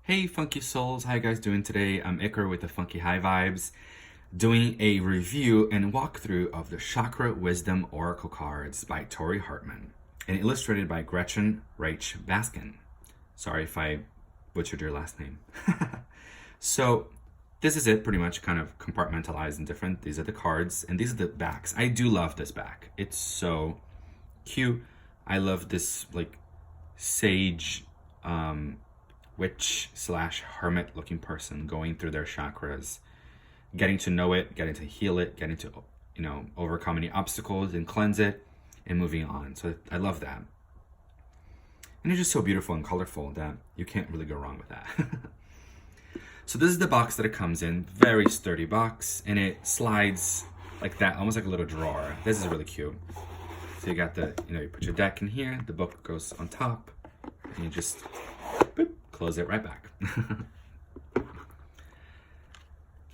Hey Funky Souls, how you guys doing today? I'm Iker with the Funky High Vibes, doing a review and walkthrough of the Chakra Wisdom Oracle cards by Tori Hartman and illustrated by Gretchen Reich Baskin. Sorry if I butchered your last name. So this is it, pretty much kind of compartmentalized and different. These are the cards and these are the backs. I do love this back. It's so cute. I love this like sage witch slash hermit looking person going through their chakras, getting to know it, getting to heal it, getting to, overcome any obstacles and cleanse it and moving on. So I love that. And it's just so beautiful and colorful that you can't really go wrong with that. So this is the box that it comes in, very sturdy box, and it slides like that, almost like a little drawer. This is really cute. So you got the, you put your deck in here, the book goes on top, and you just boop, close it right back.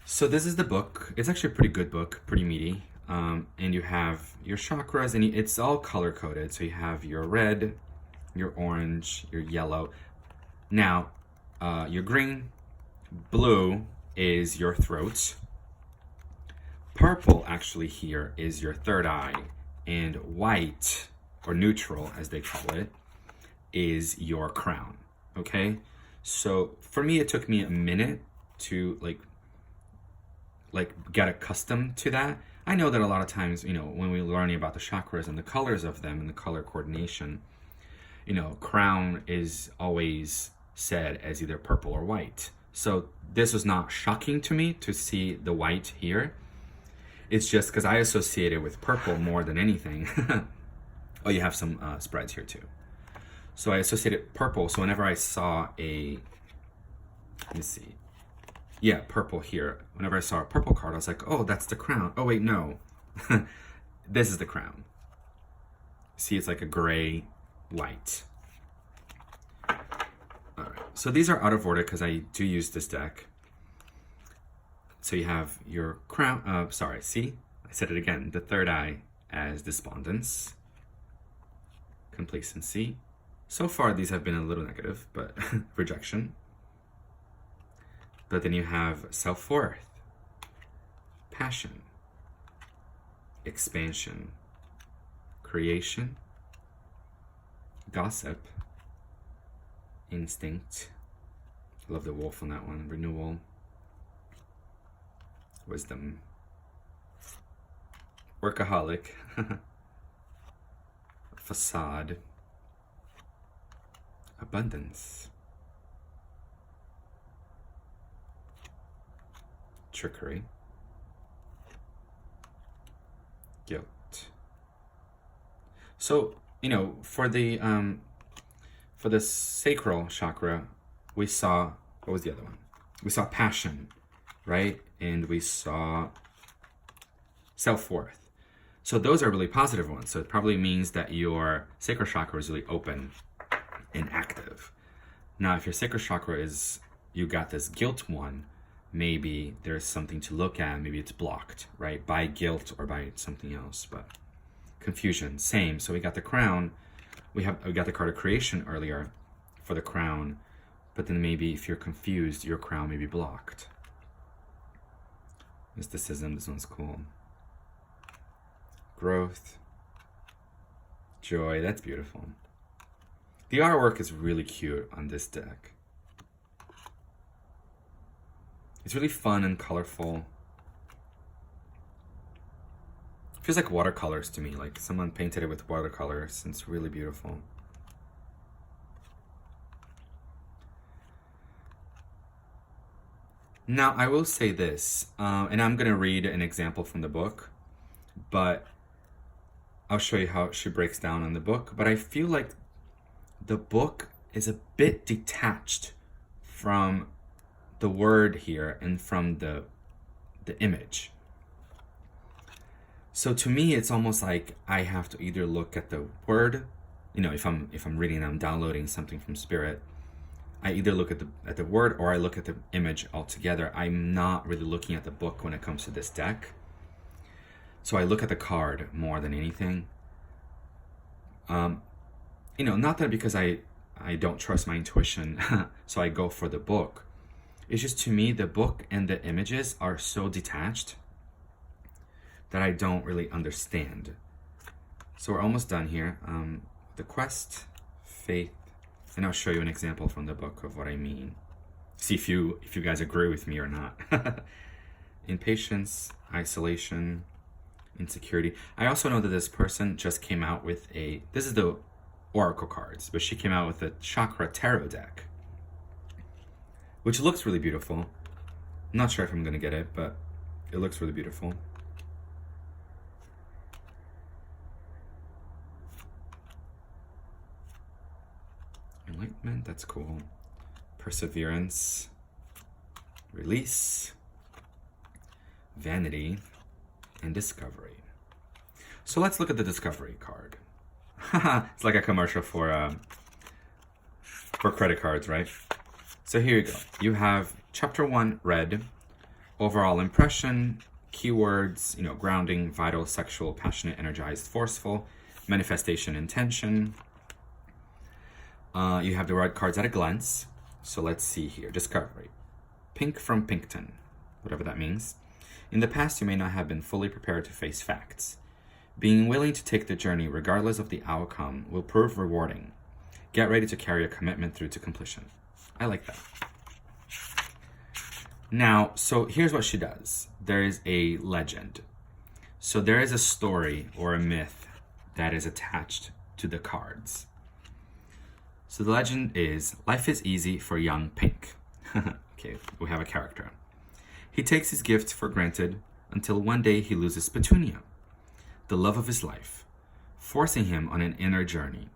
So this is the book. It's actually a pretty good book, pretty meaty. And you have your chakras, and it's all color coded. So you have your red, your orange, your yellow. Now, your green, blue is your throat. Purple actually here is your third eye, and white, or neutral as they call it, is your crown. Okay, so for me it took me a minute to like get accustomed to that. I know that a lot of times, when we're learning about the chakras and the colors of them and the color coordination, crown is always said as either purple or white. So this was not shocking to me to see the white here. It's just because I associate it with purple more than anything. Oh, you have some spreads here too. So I associated purple. So whenever I saw purple here. Whenever I saw a purple card, I was like, oh, that's the crown. Oh, wait, no. This is the crown. See, it's like a gray white. All right. So these are out of order because I do use this deck. So you have your crown. See, I said it again. The third eye as despondence, complacency. So far, these have been a little negative, but rejection. But then you have self-worth, passion, expansion, creation, gossip, instinct. I love the wolf on that one. Renewal, wisdom, workaholic, facade, abundance, trickery, guilt. So, for the sacral chakra, we saw, what was the other one? We saw passion, right? And we saw self-worth. So those are really positive ones. So it probably means that your sacral chakra is really open and active. Now, if your sacral chakra is, you got this guilt one, maybe there's something to look at. Maybe it's blocked, right? By guilt or by something else. But confusion, same. So we got the crown. We got the card of creation earlier for the crown. But then maybe if you're confused, your crown may be blocked. Mysticism, this one's cool. Growth, joy, that's beautiful. The artwork is really cute on this deck. It's really fun and colorful. It feels like watercolors to me, like someone painted it with watercolors. It's really beautiful. Now, I will say this, and I'm going to read an example from the book, but I'll show you how she breaks down in the book. But I feel like the book is a bit detached from the word here and from the image. So to me, it's almost like I have to either look at the word, if I'm reading, I'm downloading something from Spirit. I either look at the word or I look at the image altogether. I'm not really looking at the book when it comes to this deck. So I look at the card more than anything. Not that because I I don't trust my intuition, so I go for the book. It's just, to me, the book and the images are so detached that I don't really understand. So we're almost done here. The quest, faith, and I'll show you an example from the book of what I mean. See if you guys agree with me or not. Impatience, isolation, insecurity. I also know that this person just came out with this is the Oracle cards, but she came out with a Chakra Tarot deck, which looks really beautiful. I'm not sure if I'm gonna get it, but it looks really beautiful. Enlightenment, that's cool. Perseverance, release, vanity, and discovery. So let's look at the discovery card. It's like a commercial for credit cards, right? So here you go. You have chapter 1, red, overall impression, keywords, grounding, vital, sexual, passionate, energized, forceful, manifestation, intention. You have the red cards at a glance. So let's see here. Discovery. Pink from Pinkton, whatever that means. In the past, you may not have been fully prepared to face facts. Being willing to take the journey regardless of the outcome will prove rewarding. Get ready to carry a commitment through to completion. I like that. Now, so here's what she does. There is a legend. So there is a story or a myth that is attached to the cards. So the legend is, life is easy for young Pink. Okay, we have a character. He takes his gifts for granted until one day he loses Petunia, the love of his life, forcing him on an inner journey.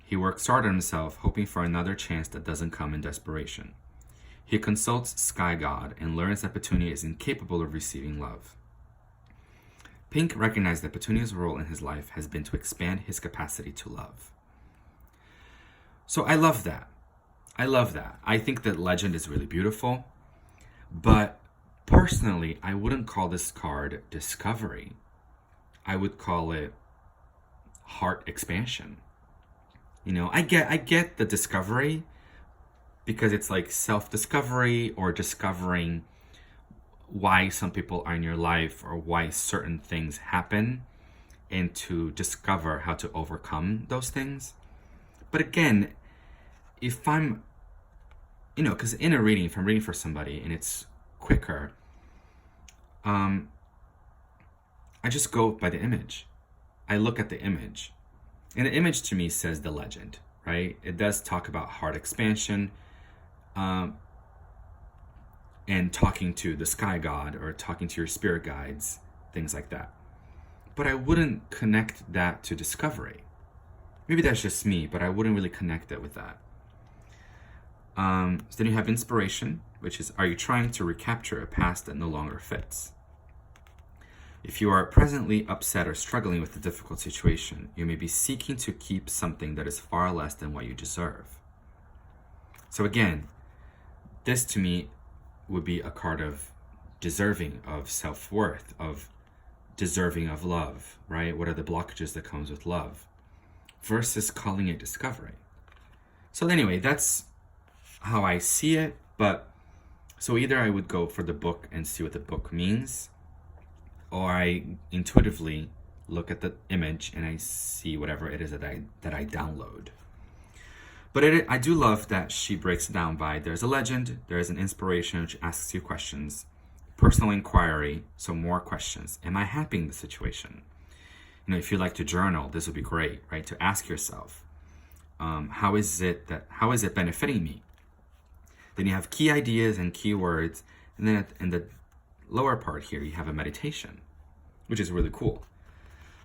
He works hard on himself, hoping for another chance that doesn't come in desperation. He consults Sky God and learns that Petunia is incapable of receiving love. Pink recognized that Petunia's role in his life has been to expand his capacity to love. So I love that. I think that legend is really beautiful, but personally, I wouldn't call this card discovery. I would call it heart expansion. I get the discovery because it's like self-discovery or discovering why some people are in your life or why certain things happen and to discover how to overcome those things. But again, if I'm, because in a reading, if I'm reading for somebody and it's quicker, I just go by the image. I look at the image. And the image to me says the legend, right? It does talk about heart expansion and talking to the sky god or talking to your spirit guides, things like that. But I wouldn't connect that to discovery. Maybe that's just me, but I wouldn't really connect it with that. So then you have inspiration, which is, are you trying to recapture a past that no longer fits? If you are presently upset or struggling with a difficult situation, you may be seeking to keep something that is far less than what you deserve. So again, this to me would be a card of deserving of self-worth, of deserving of love, right? What are the blockages that comes with love? Versus calling it discovery. So anyway, that's how I see it. But so either I would go for the book and see what the book means, or I intuitively look at the image and I see whatever it is that I download. But I do love that she breaks it down by, there's a legend, there's an inspiration which asks you questions, personal inquiry, so more questions. Am I happy in the situation? If you like to journal, this would be great, right? To ask yourself, how is it benefiting me? Then you have key ideas and keywords, and then in the lower part here, you have a meditation, which is really cool.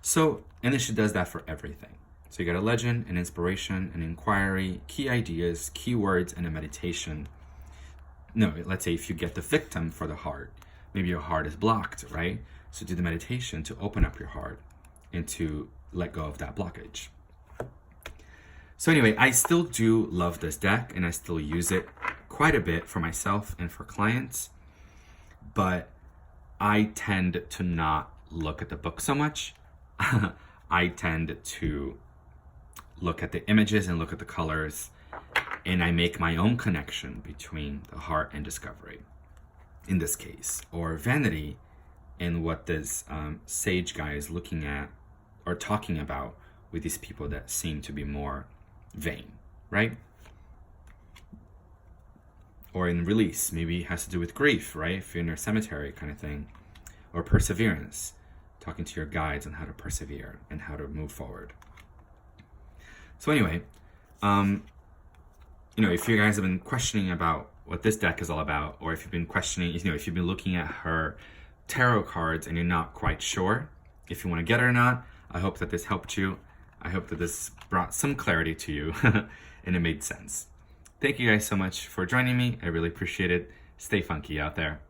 So, and then she does that for everything. So you got a legend, an inspiration, an inquiry, key ideas, keywords, and a meditation. No, let's say if you get the victim for the heart, maybe your heart is blocked, right? So do the meditation to open up your heart and to let go of that blockage. So anyway, I still do love this deck and I still use it quite a bit for myself and for clients, but I tend to not look at the book so much. I tend to look at the images and look at the colors and I make my own connection between the heart and discovery, in this case, or vanity and what this sage guy is looking at or talking about with these people that seem to be more vain, right? Or in release, maybe it has to do with grief, right? If you're in a cemetery kind of thing, or perseverance, talking to your guides on how to persevere and how to move forward. So anyway, if you guys have been questioning about what this deck is all about, or if you've been questioning, if you've been looking at her tarot cards and you're not quite sure if you want to get it or not, I hope that this helped you. I hope that this brought some clarity to you and it made sense. Thank you guys so much for joining me. I really appreciate it. Stay funky out there.